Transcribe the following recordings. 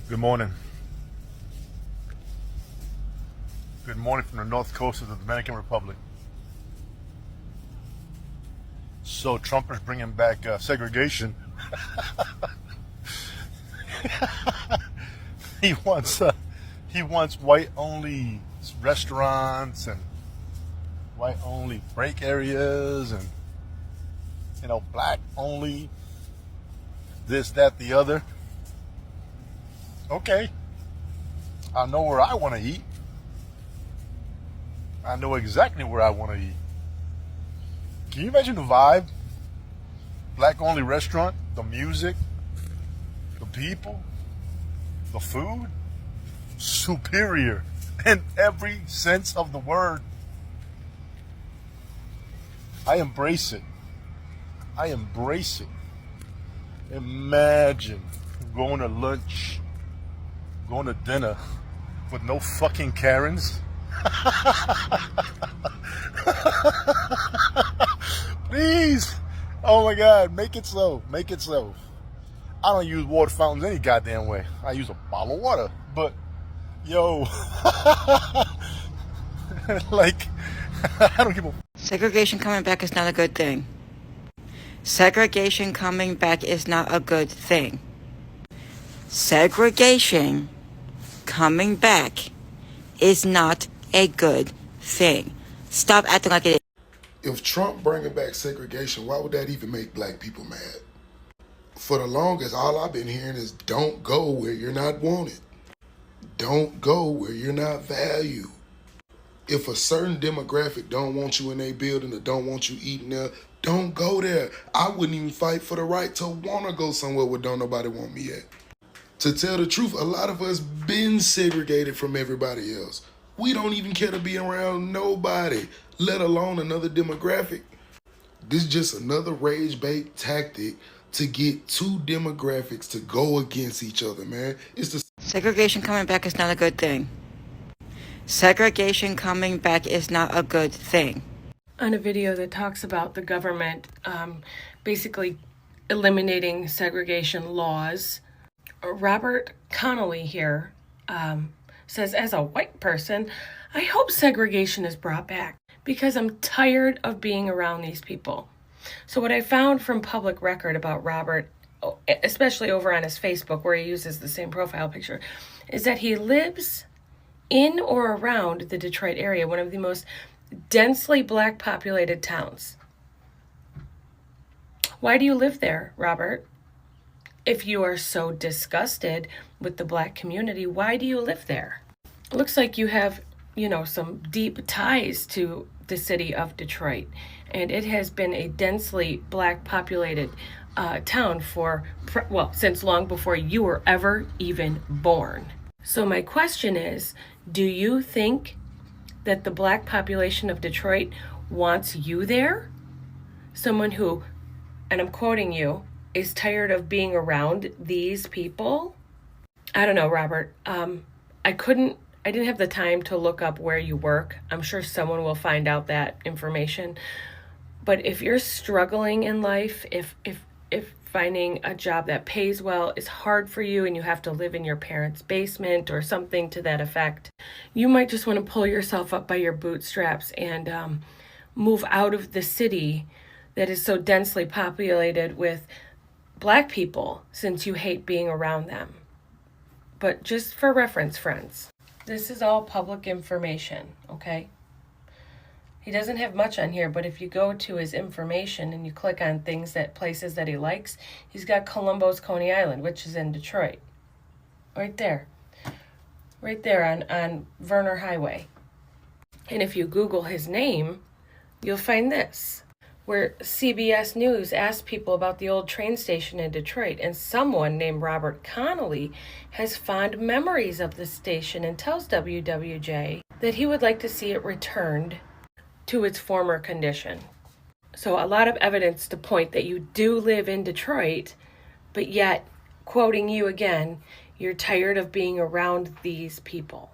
Good morning. Good morning from the north coast of the Dominican Republic. So Trump is bringing back segregation. he wants white only restaurants and white only break areas and black only this, that, the other. Okay, I know where I want to eat. I know exactly where I want to eat. Can you imagine the vibe? Black only restaurant, the music, the people, the food, superior in every sense of the word. I embrace it. I embrace it. Imagine going to lunch, going to dinner with no fucking Karens. Please. Oh my God, make it so. Make it so. I don't use water fountains any goddamn way. I use a bottle of water. But, yo, like, I don't give a... Segregation coming back is not a good thing. Segregation coming back is not a good thing. Segregation coming back is not a good thing. Stop acting like it is. If Trump bringing back segregation, why would that even make black people mad? For the longest, all I've been hearing is don't go where you're not wanted. Don't go where you're not valued. If a certain demographic don't want you in their building or don't want you eating there, don't go there. I wouldn't even fight for the right to want to go somewhere where don't nobody want me at. To tell the truth, a lot of us been segregated from everybody else. We don't even care to be around nobody, let alone another demographic. This is just another rage bait tactic to get two demographics to go against each other, man. Segregation coming back is not a good thing. Segregation coming back is not a good thing. On a video that talks about the government basically eliminating segregation laws, Robert Connolly here says, as a white person, I hope segregation is brought back because I'm tired of being around these people. So what I found from public record about Robert, especially over on his Facebook where he uses the same profile picture, is that he lives in or around the Detroit area, one of the most densely black populated towns. Why do you live there, Robert? If you are so disgusted with the black community, why do you live there? It looks like you have, some deep ties to the city of Detroit, and it has been a densely black populated town since long before you were ever even born. So my question is, do you think that the black population of Detroit wants you there? Someone who, and I'm quoting you, is tired of being around these people? I don't know, Robert. I didn't have the time to look up where you work. I'm sure someone will find out that information. But if you're struggling in life, if finding a job that pays well is hard for you and you have to live in your parents' basement or something to that effect, you might just want to pull yourself up by your bootstraps and move out of the city that is so densely populated with black people, since you hate being around them. But just for reference, friends, this is all public information, okay? He doesn't have much on here, but if you go to his information and you click on places that he likes, he's got Columbo's Coney Island, which is in Detroit. Right there on Verner Highway. And if you Google his name, you'll find this, where CBS News asked people about the old train station in Detroit, and someone named Robert Connolly has fond memories of the station and tells WWJ that he would like to see it returned to its former condition. So a lot of evidence to point that you do live in Detroit, but yet, quoting you again, you're tired of being around these people.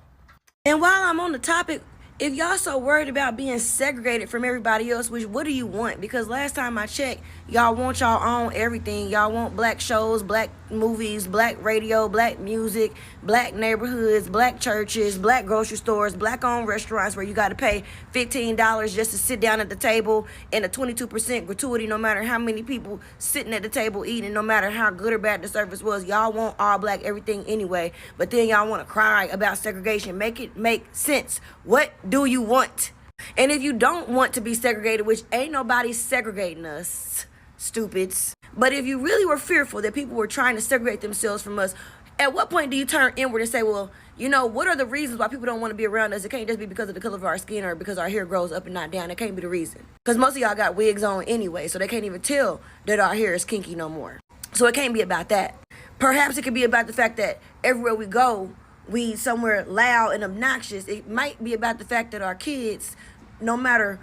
And while I'm on the topic, if y'all so worried about being segregated from everybody else, what do you want? Because last time I checked, y'all want y'all own everything. Y'all want black shows, black movies, black radio, black music, black neighborhoods, black churches, black grocery stores, black owned restaurants where you got to pay $15 just to sit down at the table, and a 22% gratuity no matter how many people sitting at the table eating, no matter how good or bad the service was. Y'all want all black everything anyway, but then y'all want to cry about segregation. Make it make sense. What do you want? And if you don't want to be segregated, which ain't nobody segregating us, stupids. But if you really were fearful that people were trying to segregate themselves from us, at what point do you turn inward and say, well, you know, what are the reasons why people don't want to be around us? It can't just be because of the color of our skin or because our hair grows up and not down. It can't be the reason. Because most of y'all got wigs on anyway, so they can't even tell that our hair is kinky no more. So it can't be about that. Perhaps it could be about the fact that everywhere we go, we somewhere loud and obnoxious. It might be about the fact that our kids, no matter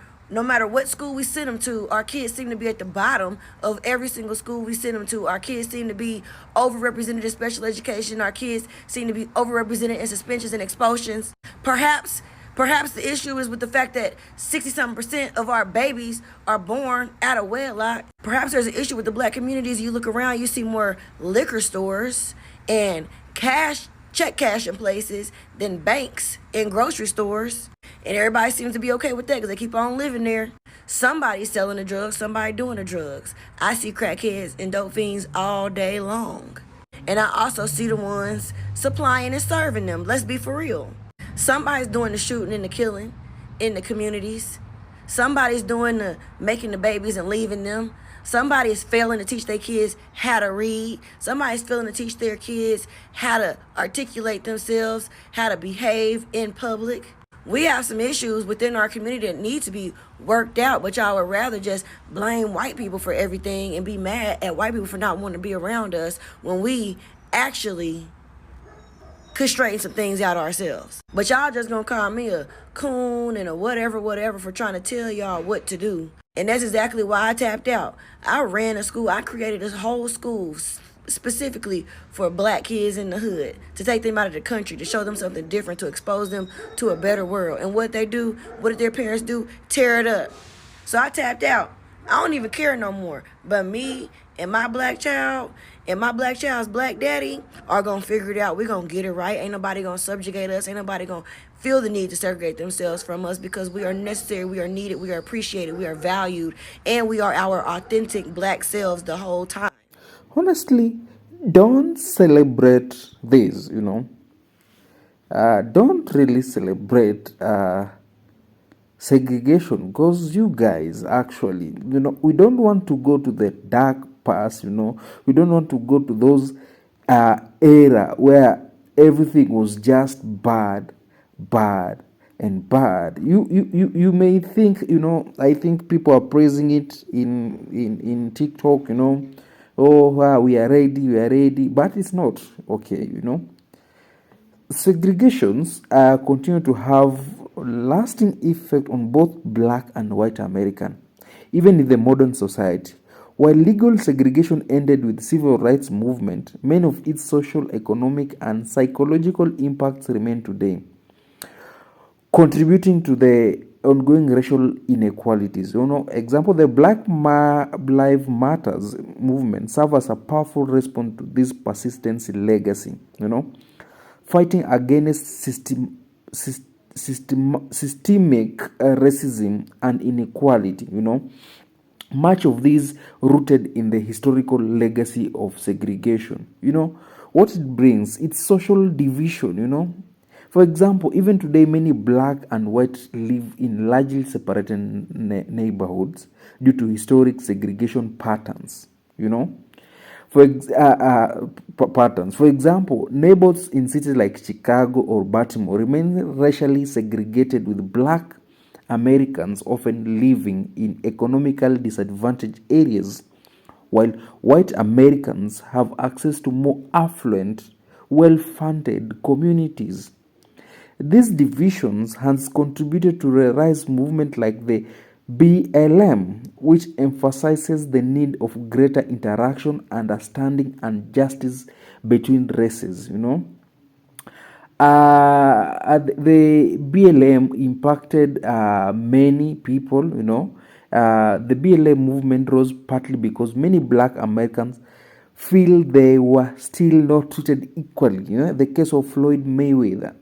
what school we send them to, our kids seem to be at the bottom of every single school we send them to. Our kids seem to be overrepresented in special education. Our kids seem to be overrepresented in suspensions and expulsions. Perhaps the issue is with the fact that 60-something% of our babies are born out of wedlock. Perhaps there's an issue with the black communities. You look around, you see more liquor stores and check cashing places than banks and grocery stores. And everybody seems to be okay with that because they keep on living there. Somebody's selling the drugs, somebody doing the drugs. I see crackheads and dope fiends all day long. And I also see the ones supplying and serving them. Let's be for real. Somebody's doing the shooting and the killing in the communities. Somebody's doing the making the babies and leaving them. Somebody is failing to teach their kids how to read. Somebody's failing to teach their kids how to articulate themselves, how to behave in public. We have some issues within our community that need to be worked out, but y'all would rather just blame white people for everything and be mad at white people for not wanting to be around us when we actually could straighten some things out ourselves. But y'all just gonna call me a coon and a whatever for trying to tell y'all what to do. And that's exactly why I tapped out. I ran a school. I created this whole school specifically for black kids in the hood, to take them out of the country, to show them something different, to expose them to a better world. And what they do, what did their parents do? Tear it up. So I tapped out. I don't even care no more. But me and my black child and my black child's black daddy are going to figure it out. We're going to get it right. Ain't nobody going to subjugate us. Ain't nobody going to feel the need to segregate themselves from us, because we are necessary, we are needed, we are appreciated, we are valued, and we are our authentic black selves the whole time. Honestly, don't celebrate this, don't really celebrate segregation, because you guys actually, we don't want to go to the dark past, we don't want to go to those era where everything was just bad and bad. You may think, I think people are praising it in TikTok, oh wow, we are ready, but it's not okay. Segregations continue to have lasting effect on both black and white American, even in the modern society. While legal segregation ended with civil rights movement, many of its social, economic, and psychological impacts remain today, contributing to the ongoing racial inequalities. Example, the Black Lives Matters movement serves as a powerful response to this persistency legacy, fighting against systemic racism and inequality, much of this rooted in the historical legacy of segregation. What it brings, it's social division. For example, even today, many black and white live in largely separated neighborhoods due to historic segregation patterns, patterns. For example, neighborhoods in cities like Chicago or Baltimore remain racially segregated, with black Americans often living in economically disadvantaged areas, while white Americans have access to more affluent, well-funded communities. These divisions has contributed to a rise movement like the BLM, which emphasizes the need of greater interaction, understanding, and justice between races. The BLM impacted many people. The BLM movement rose partly because many black Americans feel they were still not treated equally. The case of Floyd Mayweather,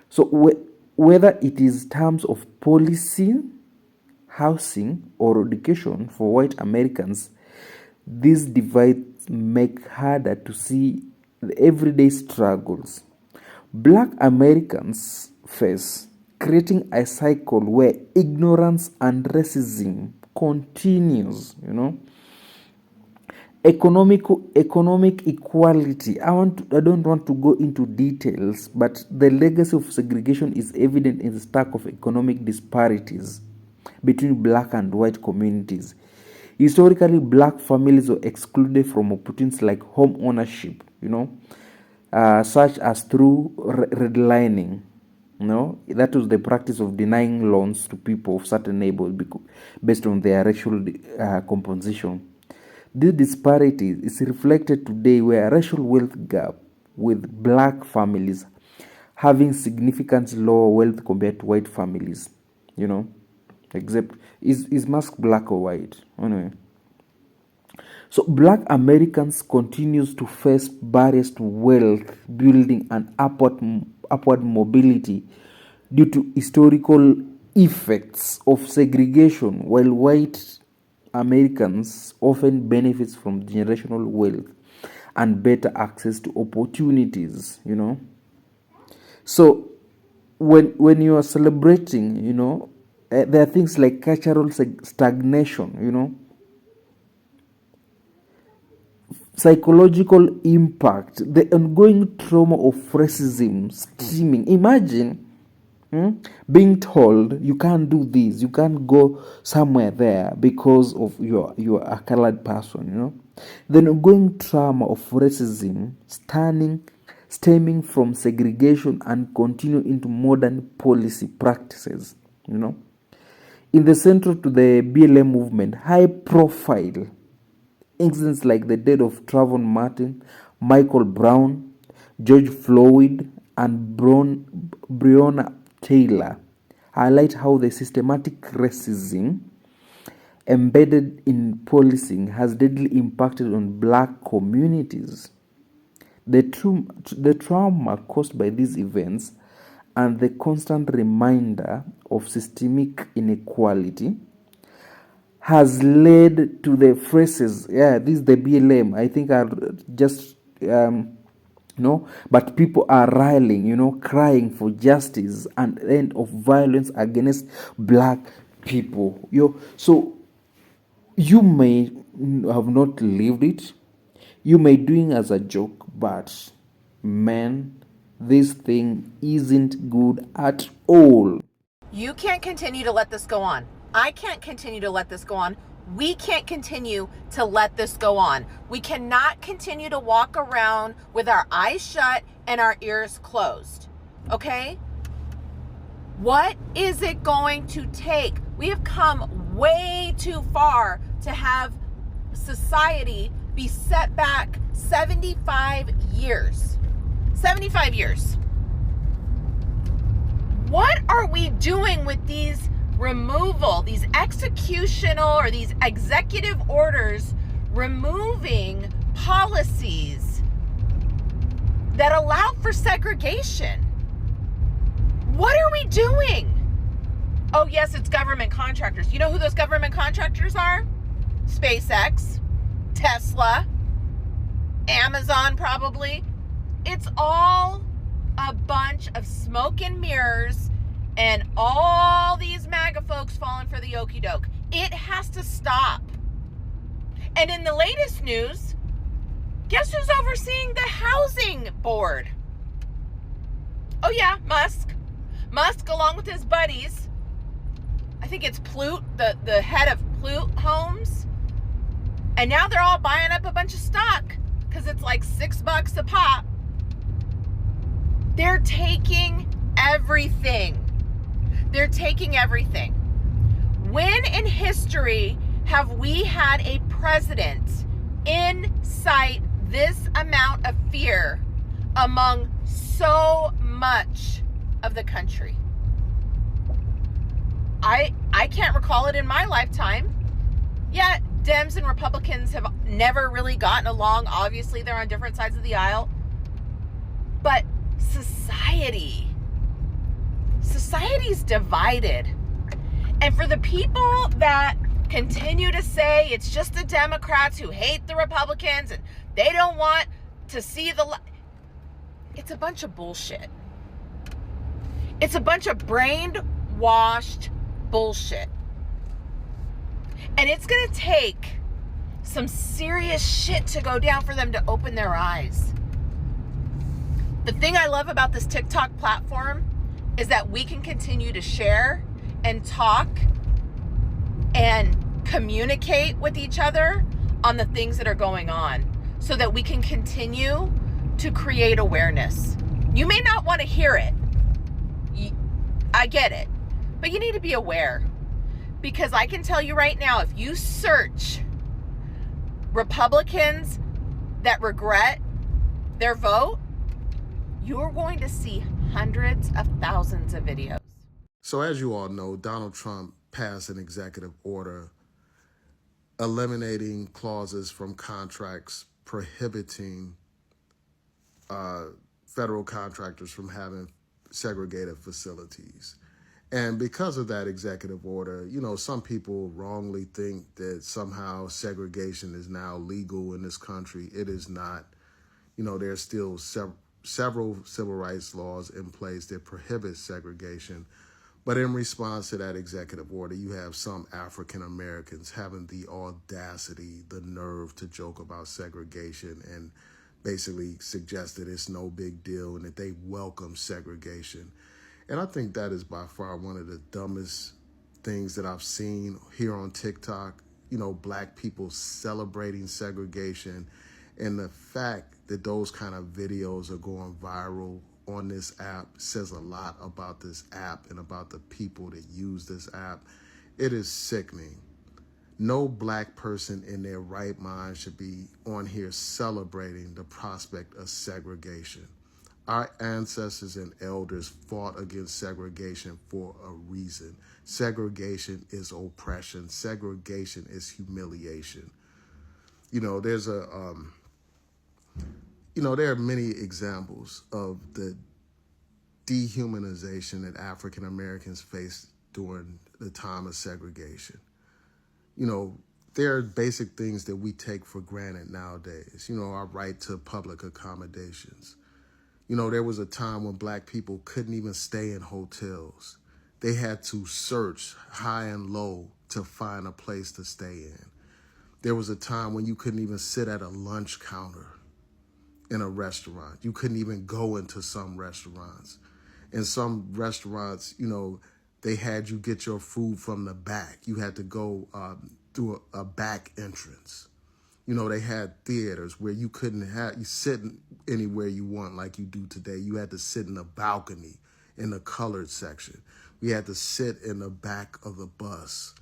So whether it is terms of policy, housing, or education for white Americans, these divides make harder to see the everyday struggles Black Americans face, creating a cycle where ignorance and racism continues. Economic equality. I don't want to go into details, but the legacy of segregation is evident in the stack of economic disparities between black and white communities. Historically, black families were excluded from opportunities like home ownership, such as through redlining. That was the practice of denying loans to people of certain neighborhoods based on their racial composition. This disparity is reflected today where a racial wealth gap with black families having significantly lower wealth compared to white families, except is mask black or white anyway. So black Americans continues to face barriers to wealth building and upward mobility due to historical effects of segregation, while white Americans often benefits from generational wealth and better access to opportunities, So when you are celebrating, there are things like cultural stagnation, psychological impact, the ongoing trauma of racism streaming. Imagine being told you can't do this, you can't go somewhere there because of you're a colored person, The ongoing trauma of racism stemming from segregation and continue into modern policy practices, In the center to the BLM movement, high profile incidents like the death of Trayvon Martin, Michael Brown, George Floyd, and Breonna Taylor highlight how the systematic racism embedded in policing has deeply impacted on black communities. The trauma caused by these events and the constant reminder of systemic inequality has led to the phrases, this is the BLM, I think are just, but people are rallying, crying for justice and end of violence against black people. So you may have not lived it, you may doing as a joke, but man, this thing isn't good at all. You can't continue to let this go on. I can't continue to let this go on. We can't continue to let this go on. We cannot continue to walk around with our eyes shut and our ears closed. Okay? What is it going to take? We have come way too far to have society be set back 75 years. 75 years. What are we doing with these these executional or these executive orders removing policies that allow for segregation? What are we doing? Oh, yes, it's government contractors. You know who those government contractors are? SpaceX, Tesla, Amazon, probably. It's all a bunch of smoke and mirrors and all these MAGA folks falling for the okie doke. It has to stop. And in the latest news, guess who's overseeing the housing board? Oh yeah, Musk. Musk, along with his buddies, I think it's Plute, the head of Plute Homes. And now they're all buying up a bunch of stock because it's like $6 a pop. They're taking everything. They're taking everything. When in history have we had a president incite this amount of fear among so much of the country? I can't recall it in my lifetime. Yet Dems and Republicans have never really gotten along. Obviously, they're on different sides of the aisle. But society's divided. And for the people that continue to say it's just the Democrats who hate the Republicans and they don't want to see it's a bunch of bullshit. It's a bunch of brainwashed bullshit. And it's going to take some serious shit to go down for them to open their eyes. The thing I love about this TikTok platform is that we can continue to share and talk and communicate with each other on the things that are going on so that we can continue to create awareness. You may not want to hear it. I get it. But you need to be aware. Because I can tell you right now, if you search Republicans that regret their vote, you're going to see hundreds of thousands of videos. So as you all know, Donald Trump passed an executive order eliminating clauses from contracts prohibiting federal contractors from having segregated facilities. And because of that executive order, you know, some people wrongly think that somehow segregation is now legal in this country. It is not. You know, there's still several civil rights laws in place that prohibit segregation. But in response to that executive order, you have some African Americans having the audacity, the nerve to joke about segregation and basically suggest that it's no big deal and that they welcome segregation. And I think that is by far one of the dumbest things that I've seen here on TikTok. You know, black people celebrating segregation, and the fact that those kind of videos are going viral on this app says a lot about this app and about the people that use this app. It is sickening. No black person in their right mind should be on here celebrating the prospect of segregation. Our ancestors and elders fought against segregation for a reason. Segregation is oppression. Segregation is humiliation. You know, there are many examples of the dehumanization that African Americans faced during the time of segregation. You know, there are basic things that we take for granted nowadays. You know, our right to public accommodations. You know, there was a time when black people couldn't even stay in hotels. They had to search high and low to find a place to stay in. There was a time when you couldn't even sit at a lunch counter in a restaurant. You couldn't even go into some restaurants. In some restaurants, you know, they had you get your food from the back. You had to go through a back entrance. You know, they had theaters where you you sit anywhere you want like you do today. You had to sit in the balcony in the colored section. We had to sit in the back of the bus.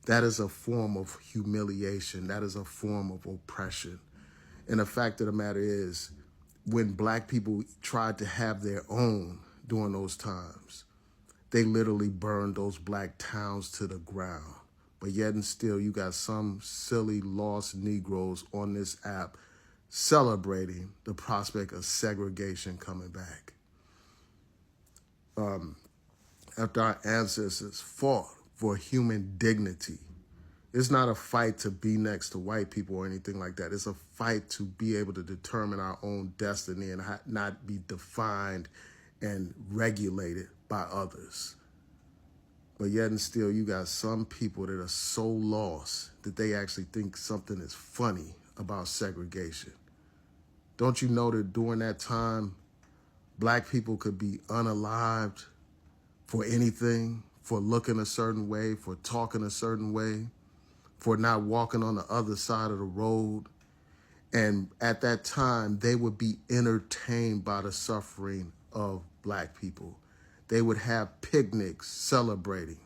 That is a form of humiliation. That is a form of oppression. And the fact of the matter is, when black people tried to have their own during those times, they literally burned those black towns to the ground. But yet and still, you got some silly lost Negroes on this app celebrating the prospect of segregation coming back. After our ancestors fought for human dignity, it's not a fight to be next to white people or anything like that. It's a fight to be able to determine our own destiny and not be defined and regulated by others. But yet and still, you got some people that are so lost that they actually think something is funny about segregation. Don't you know that during that time, black people could be unalived for anything, for looking a certain way, for talking a certain way, for not walking on the other side of the road. And at that time, they would be entertained by the suffering of black people. They would have picnics celebrating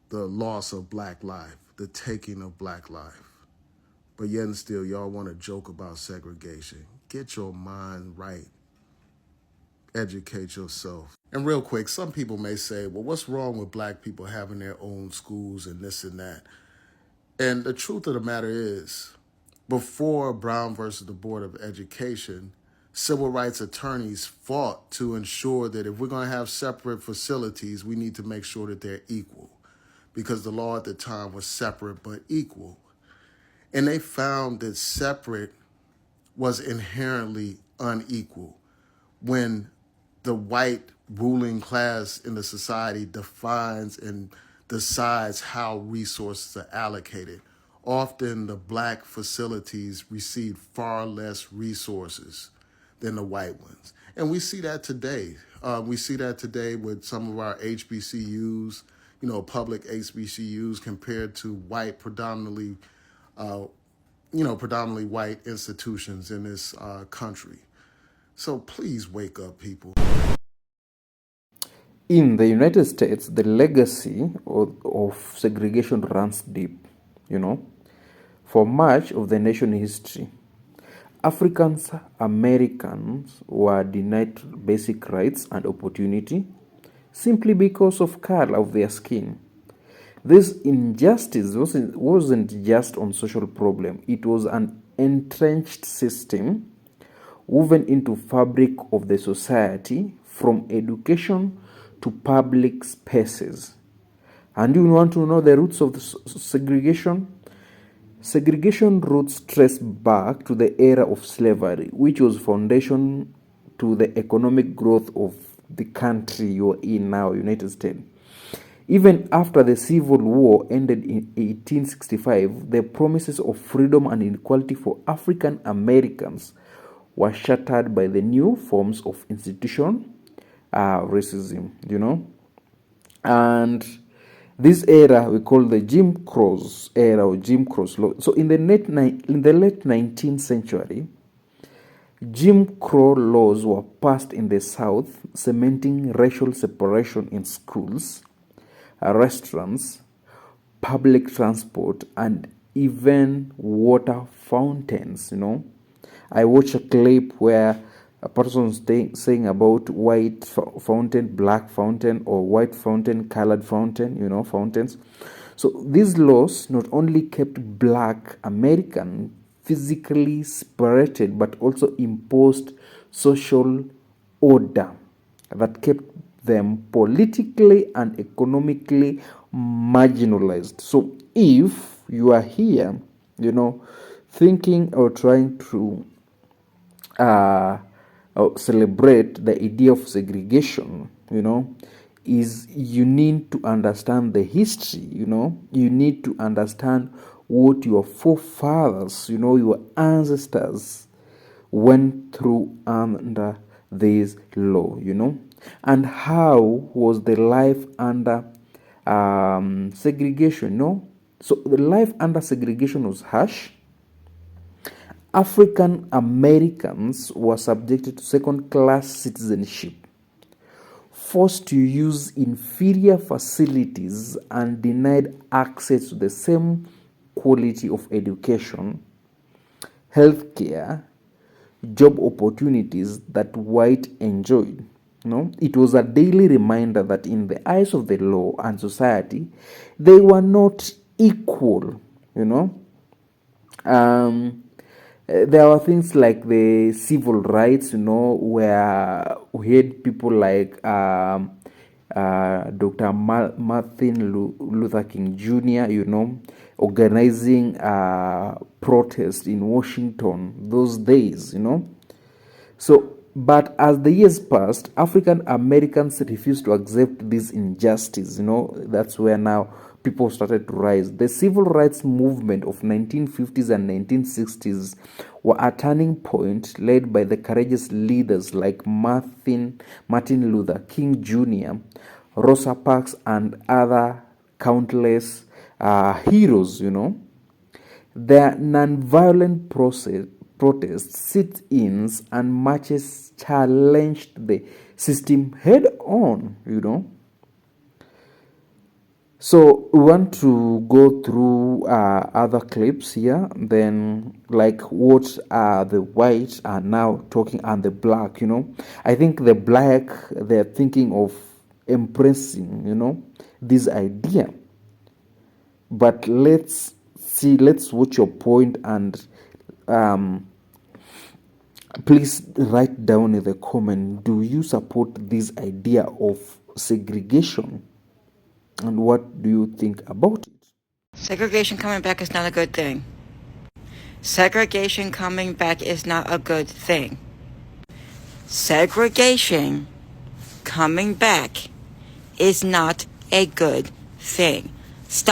the loss of black life, the taking of black life. But yet and still, y'all want to joke about segregation. Get your mind right. Educate yourself. And real quick, some people may say, well, what's wrong with black people having their own schools and this and that? And the truth of the matter is, before Brown versus the Board of Education, civil rights attorneys fought to ensure that if we're going to have separate facilities, we need to make sure that they're equal, because the law at the time was separate but equal. And they found that separate was inherently unequal. When the white ruling class in the society defines and decides how resources are allocated, often the black facilities receive far less resources than the white ones. And we see that today. We see that today with some of our HBCUs, public HBCUs compared to white, predominantly white institutions in this country. So please wake up, people. In the United States, the legacy of segregation runs deep, For much of the nation's history, African Americans were denied basic rights and opportunity simply because of color of their skin. This injustice wasn't just a social problem, it was an entrenched system woven into fabric of the society, from education to public spaces. And you want to know the roots of the segregation? Segregation roots trace back to the era of slavery, which was foundation to the economic growth of the country you're in now, United States. Even after the Civil War ended in 1865, the promises of freedom and equality for African Americans were shattered by the new forms of institutional racism, And this era we call the Jim Crow's era, or Jim Crow's law. So in the late 19th century, Jim Crow laws were passed in the South, cementing racial separation in schools, restaurants, public transport, and even water fountains, I watched a clip where a person saying about white fountain, black fountain, or white fountain, colored fountain, fountains. So these laws not only kept black American physically separated, but also imposed social order that kept them politically and economically marginalized. So if you are here, thinking or trying to celebrate the idea of segregation, is you need to understand the history, you need to understand what your forefathers, your ancestors went through under this law, and how was the life under segregation, So the life under segregation was harsh. African Americans were subjected to second-class citizenship, forced to use inferior facilities, and denied access to the same quality of education, healthcare, job opportunities that white enjoyed. It was a daily reminder that in the eyes of the law and society, they were not equal. There were things like the civil rights, where we had people like Dr. Martin Luther King Jr., organizing protest in Washington those days, So, but as the years passed, African Americans refused to accept this injustice, That's where now people started to rise. The civil rights movement of 1950s and 1960s were a turning point, led by the courageous leaders like Martin Luther King Jr., Rosa Parks, and other countless heroes, Their nonviolent protests, sit-ins, and marches challenged the system head on, So we want to go through other clips here, then like what the whites are now talking and the black, I think the black, they're thinking of embracing, this idea. But let's see. Let's watch your point, and please write down in the comment, do you support this idea of segregation, and what do you think about it? Segregation coming back is not a good thing. Segregation coming back is not a good thing. Segregation coming back is not a good thing.